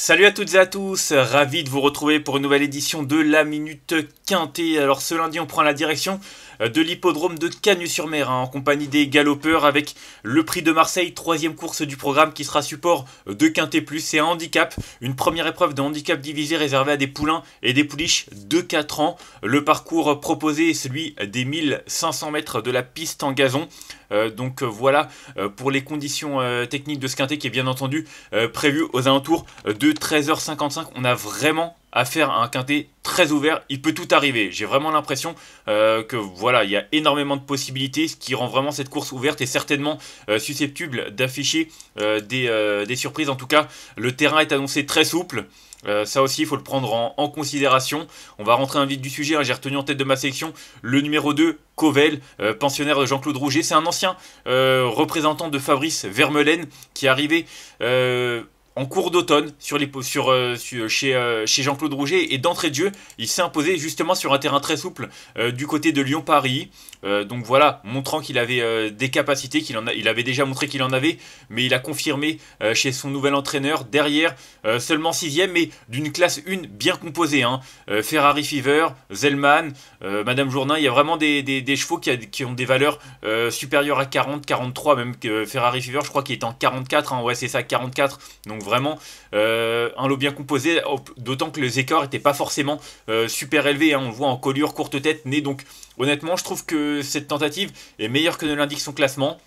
Salut à toutes et à tous, ravi de vous retrouver pour une nouvelle édition de la Minute Quintée. Alors ce lundi on prend la direction de l'hippodrome de Cagnes-sur-Mer en compagnie des galopeurs avec le prix de Marseille, troisième course du programme qui sera support de Quintet Plus. C'est un handicap, une première épreuve de handicap divisé réservée à des poulains et des pouliches de 4 ans. Le parcours proposé est celui des 1500 mètres de la piste en gazon. Voilà pour les conditions techniques de ce quintet qui est bien entendu prévu aux alentours de 13h55. On a vraiment à faire un quintet très ouvert, il peut tout arriver. J'ai vraiment l'impression que voilà, il y a énormément de possibilités, ce qui rend vraiment cette course ouverte et certainement susceptible d'afficher des surprises. En tout cas, le terrain est annoncé très souple. Ça aussi, il faut le prendre en considération. On va rentrer un vif du sujet. J'ai retenu en tête de ma sélection le numéro 2, Covel, pensionnaire de Jean-Claude Rouget. C'est un ancien représentant de Fabrice Vermeulen qui est arrivé en cours d'automne chez Jean-Claude Rouget, et d'entrée de jeu il s'est imposé justement sur un terrain très souple du côté de Lyon-Paris. Donc voilà, montrant qu'il avait des capacités, il avait déjà montré qu'il en avait, mais il a confirmé chez son nouvel entraîneur. Derrière, seulement 6ème, mais d'une classe 1 bien composée, Ferrari Fever, Zellman, Madame Jourdain. Il y a vraiment des chevaux qui ont des valeurs supérieures à 40, 43, même que Ferrari Fever je crois qu'il est en 44, ouais c'est ça, 44. Donc vraiment un lot bien composé, d'autant que les écarts n'étaient pas forcément super élevés, on le voit en colure, courte tête, nez. Donc honnêtement je trouve que cette tentative est meilleure que ne l'indique son classement.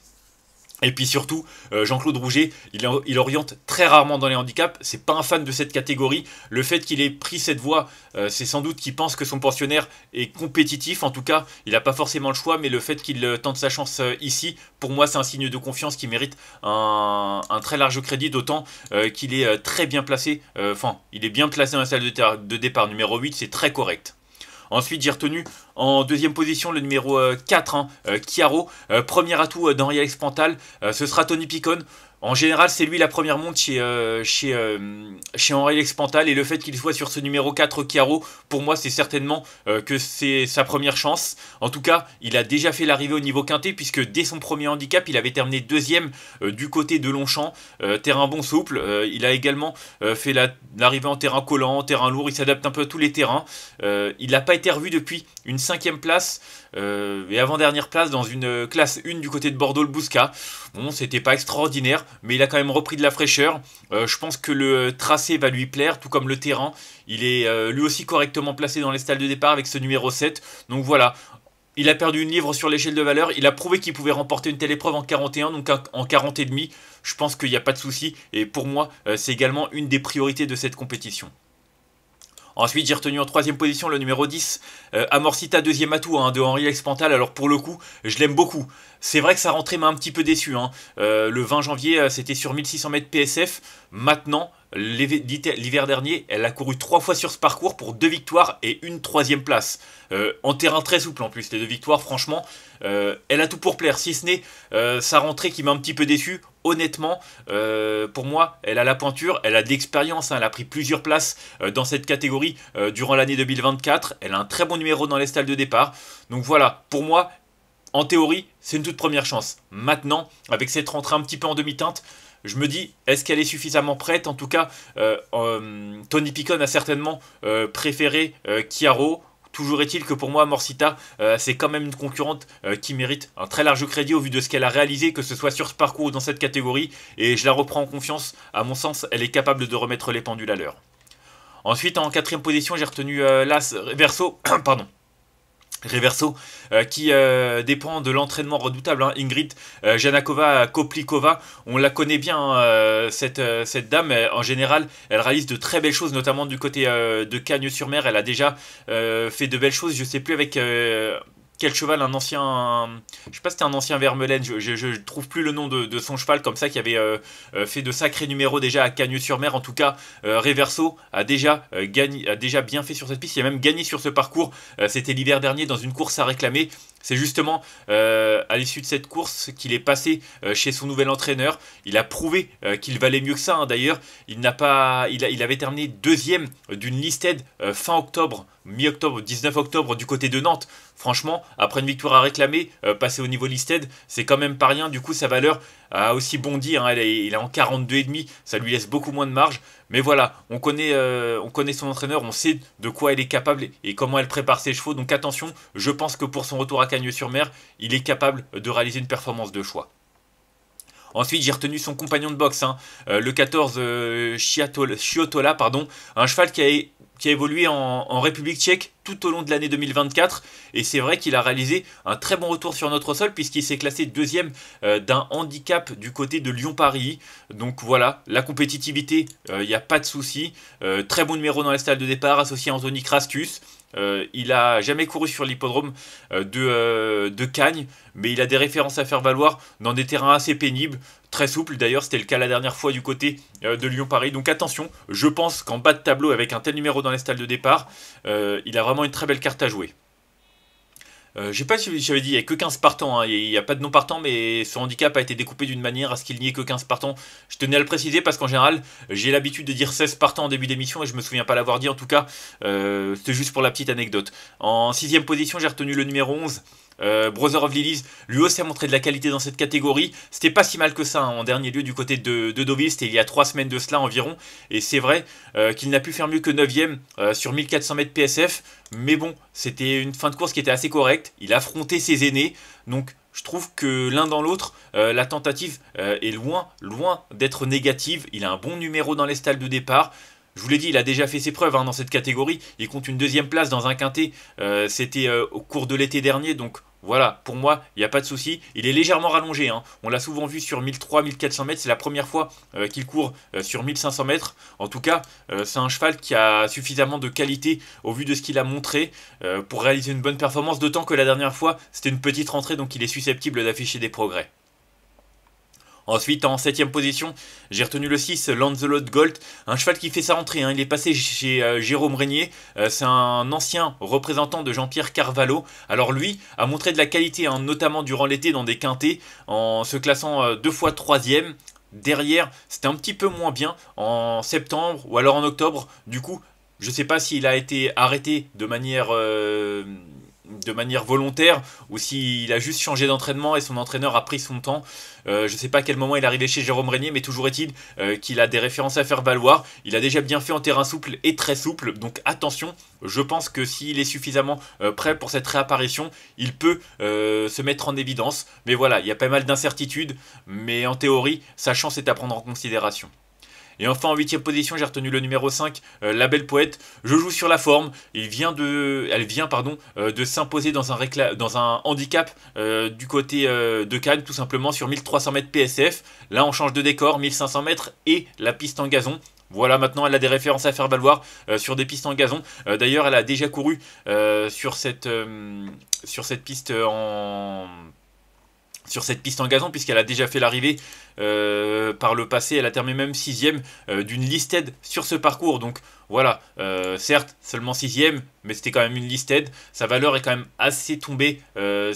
Et puis surtout, Jean-Claude Rouget, il oriente très rarement dans les handicaps. C'est pas un fan de cette catégorie. Le fait qu'il ait pris cette voie, c'est sans doute qu'il pense que son pensionnaire est compétitif. En tout cas, il n'a pas forcément le choix. Mais le fait qu'il tente sa chance ici, pour moi, c'est un signe de confiance qui mérite un très large crédit. D'autant qu'il est très bien placé. Il est bien placé dans la salle de départ. Numéro 8, c'est très correct. Ensuite, j'ai retenu en deuxième position le numéro 4, Chiaro. Premier atout d'Henri-Alex Pantal, ce sera Tony Picon. En général, c'est lui la première monte chez Henri-Alex Pantal. Et le fait qu'il soit sur ce numéro 4, Chiaro, pour moi, c'est certainement que c'est sa première chance. En tout cas, il a déjà fait l'arrivée au niveau quintet, puisque dès son premier handicap, il avait terminé deuxième du côté de Longchamp. Terrain bon souple. Il a également fait l'arrivée en terrain collant, terrain lourd. Il s'adapte un peu à tous les terrains. Il n'a pas été revu depuis une 5ème place. Et avant-dernière place dans une classe 1 du côté de Bordeaux-le-Bouscat. Bon, c'était pas extraordinaire, mais il a quand même repris de la fraîcheur. Je pense que le tracé va lui plaire, tout comme le terrain. Il est lui aussi correctement placé dans les stalles de départ avec ce numéro 7. Donc voilà, il a perdu une livre sur l'échelle de valeur. Il a prouvé qu'il pouvait remporter une telle épreuve en 41, donc en 40 et demi. Je pense qu'il n'y a pas de souci. Et pour moi, c'est également une des priorités de cette compétition. Ensuite, j'ai retenu en troisième position le numéro 10, Amorcita, deuxième atout de Henri-Alex Pantal. Alors pour le coup, je l'aime beaucoup. C'est vrai que sa rentrée m'a un petit peu déçu. Le 20 janvier, c'était sur 1600 mètres PSF. Maintenant, l'hiver dernier, elle a couru 3 fois sur ce parcours pour 2 victoires et une 3ème place. En terrain très souple en plus, les 2 victoires, franchement, elle a tout pour plaire. Si ce n'est sa rentrée qui m'a un petit peu déçu. Honnêtement, pour moi, elle a la pointure, elle a de l'expérience, elle a pris plusieurs places dans cette catégorie durant l'année 2024. Elle a un très bon numéro dans les stalles de départ. Donc voilà, pour moi, en théorie, c'est une toute première chance. Maintenant, avec cette rentrée un petit peu en demi-teinte, je me dis, est-ce qu'elle est suffisamment prête? En tout cas, Tony Picon a certainement préféré Chiaro. Toujours est-il que pour moi, Amorcita, c'est quand même une concurrente qui mérite un très large crédit au vu de ce qu'elle a réalisé, que ce soit sur ce parcours ou dans cette catégorie. Et je la reprends en confiance. À mon sens, elle est capable de remettre les pendules à l'heure. Ensuite, en 4ème position, j'ai retenu l'As Reverso. Pardon. Reverso, qui dépend de l'entraînement redoutable, Ingrid Janakova-Koplikova. On la connaît bien, cette dame. En général, elle réalise de très belles choses, notamment du côté de Cagnes-sur-Mer. Elle a déjà fait de belles choses. Je ne sais plus avec quel cheval, un ancien... Je sais pas si c'était un ancien Vermeulen, je trouve plus le nom de son cheval comme ça, qui avait fait de sacrés numéros déjà à Cagnes-sur-Mer. En tout cas, Reverso a déjà bien fait sur cette piste. Il a même gagné sur ce parcours. C'était l'hiver dernier dans une course à réclamer. C'est justement à l'issue de cette course qu'il est passé chez son nouvel entraîneur. Il a prouvé qu'il valait mieux que ça. D'ailleurs, il avait terminé deuxième d'une listed fin octobre, mi-octobre, 19 octobre du côté de Nantes. Franchement, après une victoire à réclamer, passer au niveau listed, c'est quand même pas rien. Du coup, sa valeur a aussi bondi, hein, il est en 42,5, ça lui laisse beaucoup moins de marge. Mais voilà, on connaît son entraîneur, on sait de quoi elle est capable et comment elle prépare ses chevaux. Donc attention, je pense que pour son retour à Cagnes-sur-Mer, il est capable de réaliser une performance de choix. Ensuite, j'ai retenu son compagnon de boxe, hein, le 14 Chiotola, pardon, un cheval qui a évolué en République tchèque tout au long de l'année 2024. Et c'est vrai qu'il a réalisé un très bon retour sur notre sol puisqu'il s'est classé deuxième d'un handicap du côté de Lyon-Paris. Donc voilà, la compétitivité, il n'y a pas de souci. Très bon numéro dans les stalles de départ, associé à Anthony Crastus. Il a jamais couru sur l'hippodrome de Cagnes, mais il a des références à faire valoir dans des terrains assez pénibles, très souples d'ailleurs, c'était le cas la dernière fois du côté de Lyon-Paris. Donc attention, je pense qu'en bas de tableau, avec un tel numéro dans les stalles de départ, il a vraiment une très belle carte à jouer. Je sais pas si j'avais dit, il n'y a que 15 partants, hein. Il n'y a pas de non partants, mais ce handicap a été découpé d'une manière à ce qu'il n'y ait que 15 partants. Je tenais à le préciser parce qu'en général, j'ai l'habitude de dire 16 partants en début d'émission et je me souviens pas l'avoir dit en tout cas. C'était juste pour la petite anecdote. En 6ème position, j'ai retenu le numéro 11. Brother of Lilies, lui aussi a montré de la qualité dans cette catégorie. C'était pas si mal que ça, hein, en dernier lieu du côté de Deauville, c'était il y a 3 semaines de cela environ. Et c'est vrai qu'il n'a pu faire mieux que 9ème sur 1400 mètres PSF. Mais bon, c'était une fin de course qui était assez correcte. Il a affronté ses aînés. Donc je trouve que l'un dans l'autre, la tentative est loin d'être négative. Il a un bon numéro dans les stalles de départ. Je vous l'ai dit, il a déjà fait ses preuves, hein, dans cette catégorie. Il compte une 2ème place dans un quintet. C'était au cours de l'été dernier. Donc voilà, pour moi, il n'y a pas de souci. Il est légèrement rallongé, hein. On l'a souvent vu sur 1300-1400 mètres. C'est la première fois qu'il court sur 1500 mètres. En tout cas, c'est un cheval qui a suffisamment de qualité au vu de ce qu'il a montré pour réaliser une bonne performance. D'autant que la dernière fois, c'était une petite rentrée, donc il est susceptible d'afficher des progrès. Ensuite, en 7ème position, j'ai retenu le 6, Lancelot Gold, un cheval qui fait sa rentrée, hein. Il est passé chez Jérôme Régnier, c'est un ancien représentant de Jean-Pierre Carvalho. Alors lui a montré de la qualité, hein, notamment durant l'été dans des quintets, en se classant 2 fois 3ème. Derrière, c'était un petit peu moins bien en septembre ou alors en octobre. Du coup, je ne sais pas s'il a été arrêté de manière volontaire ou s'il a juste changé d'entraînement et son entraîneur a pris son temps. Je ne sais pas à quel moment il est arrivé chez Jérôme Régnier, mais toujours est-il qu'il a des références à faire valoir. Il a déjà bien fait en terrain souple et très souple, donc attention, je pense que s'il est suffisamment prêt pour cette réapparition, il peut se mettre en évidence. Mais voilà, il y a pas mal d'incertitudes, mais en théorie, sa chance est à prendre en considération. Et enfin en 8ème position, j'ai retenu le numéro 5, La Belle Poète. Je joue sur la forme. Elle vient de s'imposer dans un handicap du côté de Cannes, tout simplement sur 1300 mètres PSF. Là, on change de décor, 1500 mètres et la piste en gazon. Voilà, maintenant elle a des références à faire valoir sur des pistes en gazon. D'ailleurs, elle a déjà couru sur cette piste en gazon, puisqu'elle a déjà fait l'arrivée par le passé. Elle a terminé même 6ème d'une listed sur ce parcours. Donc voilà, certes seulement 6ème, mais c'était quand même une listed. Sa valeur est quand même assez tombée sa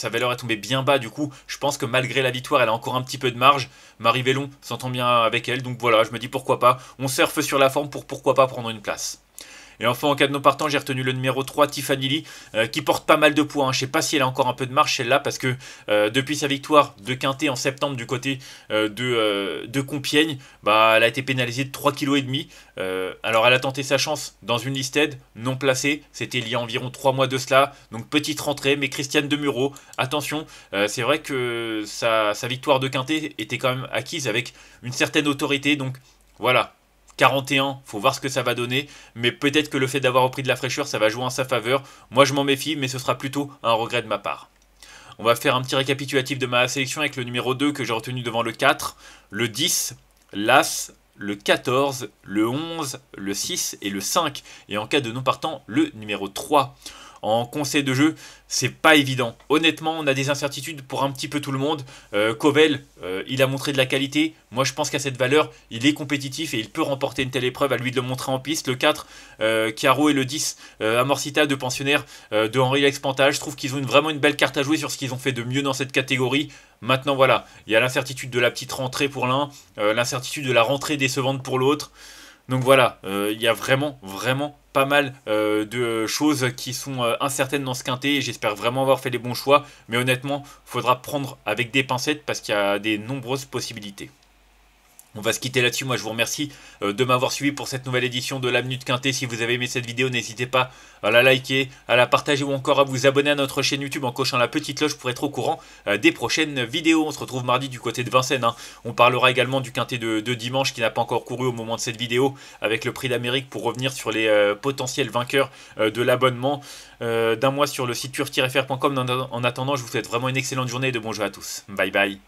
valeur est tombée bien bas. Du coup, je pense que malgré la victoire, elle a encore un petit peu de marge. Marie Vellon s'entend bien avec elle. Donc voilà, je me dis pourquoi pas. On surfe sur la forme pour pourquoi pas prendre une place. Et enfin, en cas de non partant, j'ai retenu le numéro 3, Tiffany Lee, qui porte pas mal de poids, hein. Je ne sais pas si elle a encore un peu de marge celle-là, parce que depuis sa victoire de Quintet en septembre du côté de Compiègne, bah, elle a été pénalisée de 3,5 kg. Alors elle a tenté sa chance dans une listed non placée, c'était il y a environ 3 mois de cela, donc petite rentrée, mais Christiane Demureau, attention, c'est vrai que sa victoire de Quintet était quand même acquise avec une certaine autorité, donc voilà. 41, faut voir ce que ça va donner, mais peut-être que le fait d'avoir repris de la fraîcheur, ça va jouer en sa faveur. Moi, je m'en méfie, mais ce sera plutôt un regret de ma part. On va faire un petit récapitulatif de ma sélection avec le numéro 2 que j'ai retenu devant le 4, le 10, l'As, le 14, le 11, le 6 et le 5. Et en cas de non partant, le numéro 3. En conseil de jeu, c'est pas évident. Honnêtement, on a des incertitudes pour un petit peu tout le monde. Covel, il a montré de la qualité. Moi, je pense qu'à cette valeur, il est compétitif et il peut remporter une telle épreuve. À lui de le montrer en piste. Le 4, Chiaro, et le 10, Amorcita, deux pensionnaires de Henri Lexpantal. Je trouve qu'ils ont vraiment une belle carte à jouer sur ce qu'ils ont fait de mieux dans cette catégorie. Maintenant, voilà, il y a l'incertitude de la petite rentrée pour l'un, l'incertitude de la rentrée décevante pour l'autre. Donc voilà, il y a vraiment pas mal de choses qui sont incertaines dans ce quintet et j'espère vraiment avoir fait les bons choix. Mais honnêtement, faudra prendre avec des pincettes parce qu'il y a des nombreuses possibilités. On va se quitter là-dessus. Moi, je vous remercie de m'avoir suivi pour cette nouvelle édition de la Minute Quintet. Si vous avez aimé cette vidéo, n'hésitez pas à la liker, à la partager ou encore à vous abonner à notre chaîne YouTube en cochant la petite cloche pour être au courant des prochaines vidéos. On se retrouve mardi du côté de Vincennes, hein. On parlera également du quintet de dimanche qui n'a pas encore couru au moment de cette vidéo avec le prix d'Amérique pour revenir sur les potentiels vainqueurs de l'abonnement d'un mois sur le site turf-fr.com. En attendant, je vous souhaite vraiment une excellente journée et de bons jeux à tous. Bye bye.